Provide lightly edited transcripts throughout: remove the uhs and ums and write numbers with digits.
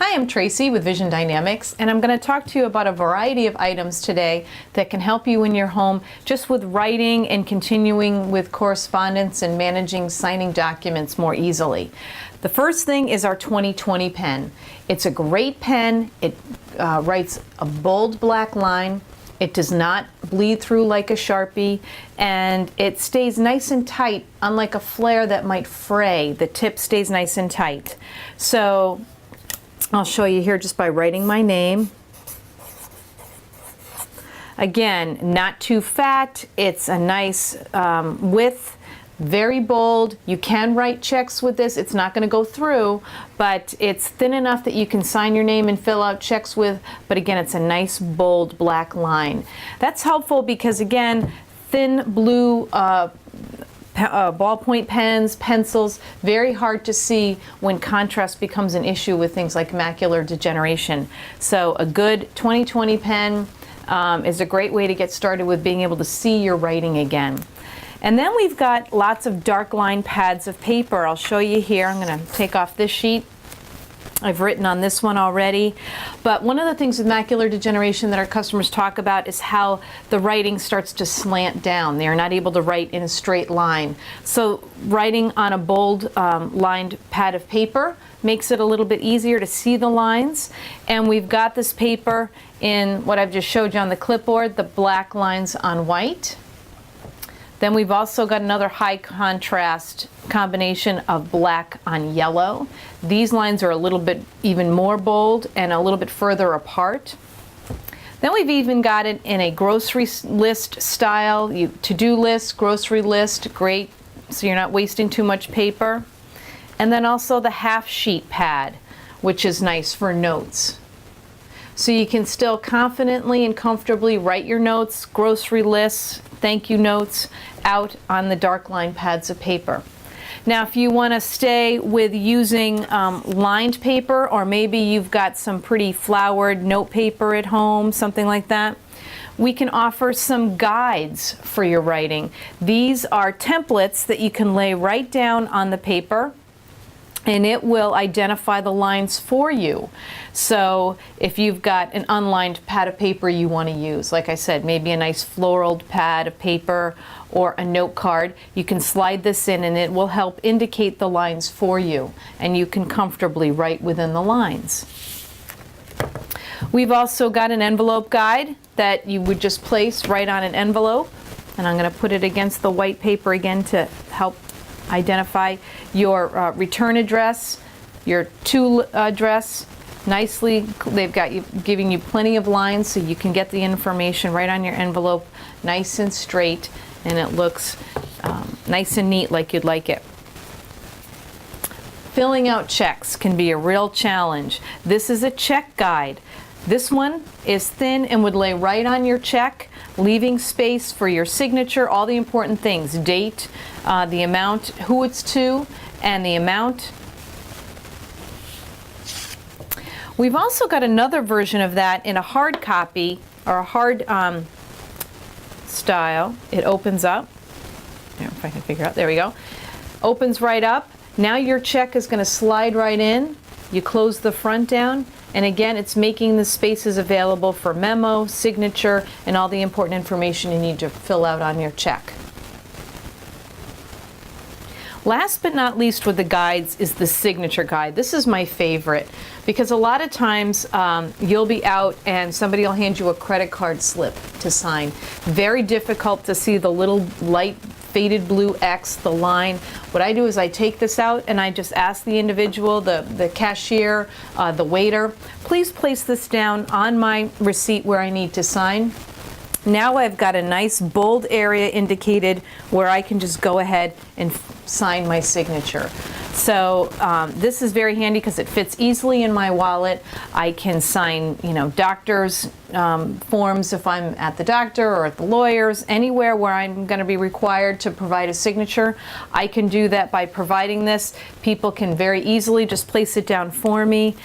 Hi, I'm Tracy with Vision Dynamics, and I'm going to talk to you about a variety of items today that can help you in your home just with writing and continuing with correspondence and managing signing documents more easily. The first thing is our 2020 pen. It's a great pen. It writes a bold black line. It does not bleed through like a Sharpie, and it stays nice and tight, unlike a flare that might fray. The tip stays nice and tight. So I'll show you here just by writing my name. Again, not too fat. It's a nice width, very bold. You can write checks with this. It's not going to go through, but it's thin enough that you can sign your name and fill out checks with. But again, it's a nice, bold black line. That's helpful because, again, thin blue ballpoint pens, pencils, very hard to see when contrast becomes an issue with things like macular degeneration. So a good 2020 pen is a great way to get started with being able to see your writing again. And then we've got lots of dark line pads of paper. I'll show you here. I'm going to take off this sheet. I've written on this one already. But one of the things with macular degeneration that our customers talk about is how the writing starts to slant down. They are not able to write in a straight line. So writing on a bold lined pad of paper makes it a little bit easier to see the lines. And we've got this paper in what I've just showed you on the clipboard, the black lines on white. Then we've also got another high contrast combination of black on yellow. These lines are a little bit even more bold and a little bit further apart. Then we've even got it in a grocery list style, to-do list, grocery list, great, so you're not wasting too much paper. And then also the half sheet pad, which is nice for notes. So you can still confidently and comfortably write your notes, grocery lists, thank you notes out on the dark line pads of paper. Now, if you want to stay with using lined paper, or maybe you've got some pretty flowered note paper at home, something like that, we can offer some guides for your writing. These are templates that you can lay right down on the paper, and it will identify the lines for you. So if you've got an unlined pad of paper you want to use, like I said, maybe a nice floral pad of paper or a note card, you can slide this in and it will help indicate the lines for you, and you can comfortably write within the lines. We've also got an envelope guide that you would just place right on an envelope, and I'm going to put it against the white paper again to help identify your return address, your to address. Nicely, they've got you giving you plenty of lines so you can get the information right on your envelope, nice and straight, and it looks nice and neat like you'd like it. Filling out checks can be a real challenge. This is a check guide. This one is thin and would lay right on your check, leaving space for your signature, all the important things, date, the amount, who it's to, and the amount. We've also got another version of that in a hard copy, or a hard style. It opens up. If I can figure out, there we go. Opens right up. Now your check is going to slide right in. You close the front down, and again, it's making the spaces available for memo, signature, and all the important information you need to fill out on your check. Last but not least with the guides is the signature guide. This is my favorite because a lot of times you'll be out and somebody will hand you a credit card slip to sign. Very difficult to see the little light faded blue X, the line. What I do is I take this out and I just ask the individual, the cashier, the waiter, please place this down on my receipt where I need to sign. Now I've got a nice bold area indicated where I can just go ahead and sign my signature. So this is very handy because it fits easily in my wallet. I can sign, doctor's forms if I'm at the doctor or at the lawyer's, anywhere where I'm going to be required to provide a signature. I can do that by providing this. People can very easily just place it down for me,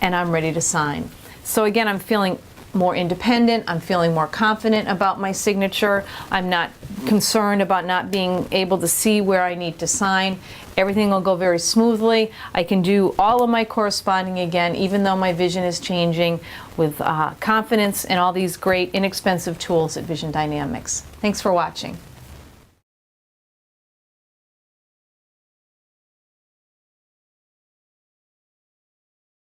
and I'm ready to sign. So again, I'm feeling more independent. I'm feeling more confident about my signature. I'm not concerned about not being able to see where I need to sign. Everything will go very smoothly. I can do all of my corresponding again, even though my vision is changing, with confidence in all these great, inexpensive tools at Vision Dynamics. Thanks for watching.